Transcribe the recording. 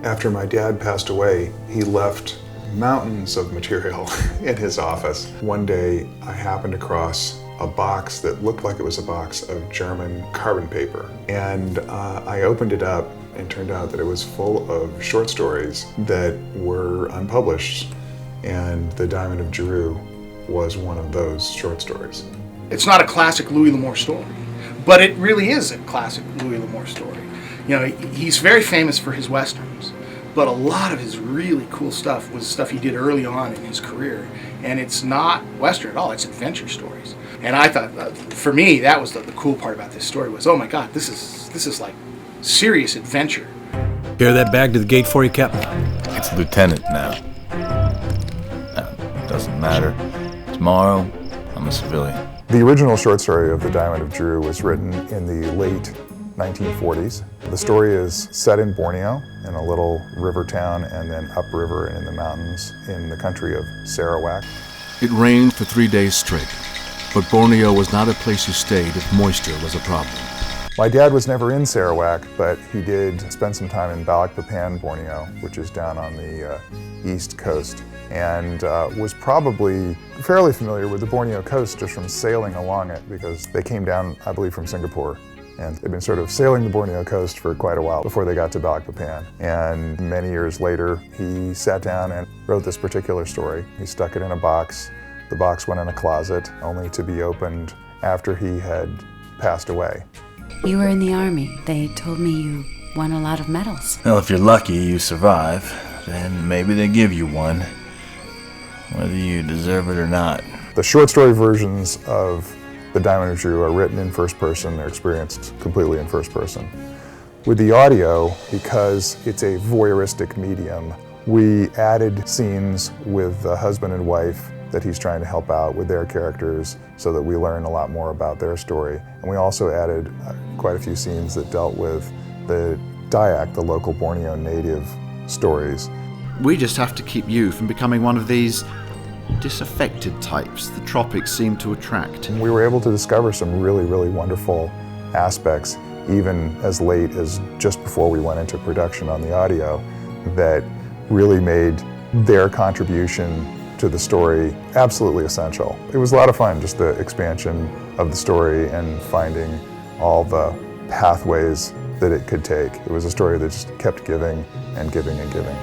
After my dad passed away, he left mountains of material in his office. One day, I happened across a box that looked like it was a box of German carbon paper. And I opened it up and turned out that it was full of short stories that were unpublished. And the Diamond of Jeru was one of those short stories. It's not a classic Louis L'Amour story, but it really is a classic Louis L'Amour story. You know, he's very famous for his westerns, but a lot of his really cool stuff was stuff he did early on in his career. And it's not western at all, it's adventure stories. And I thought, for me, that was the cool part about this story was, oh my God, this is like serious adventure. Bear that bag to the gate for you, Captain. It's Lieutenant now. Doesn't matter. Tomorrow, I'm a civilian. The original short story of The Diamond of Jeru was written in the late 1940s. The story is set in Borneo, in a little river town, and then upriver and in the mountains in the country of Sarawak. It rained for 3 days straight, but Borneo was not a place you stayed if moisture was a problem. My dad was never in Sarawak, but he did spend some time in Balikpapan, Borneo, which is down on the east coast, and was probably fairly familiar with the Borneo coast just from sailing along it, because they came down, I believe, from Singapore. And they'd been sort of sailing the Borneo coast for quite a while before they got to Balikpapan. And many years later, he sat down and wrote this particular story. He stuck it in a box. The box went in a closet, only to be opened after he had passed away. You were in the Army. They told me you won a lot of medals. Well, if you're lucky you survive, then maybe they give you one, whether you deserve it or not. The short story versions of The Diamond of Jeru are written in first person. They're experienced completely in first person. With the audio, because it's a voyeuristic medium, we added scenes with the husband and wife that he's trying to help out with their characters so that we learn a lot more about their story. And we also added quite a few scenes that dealt with the Dayak, the local Borneo native stories. We just have to keep you from becoming one of these disaffected types the tropics seem to attract. We were able to discover some really, really wonderful aspects, even as late as just before we went into production on the audio, that really made their contribution to the story absolutely essential. It was a lot of fun, just the expansion of the story and finding all the pathways that it could take. It was a story that just kept giving and giving and giving.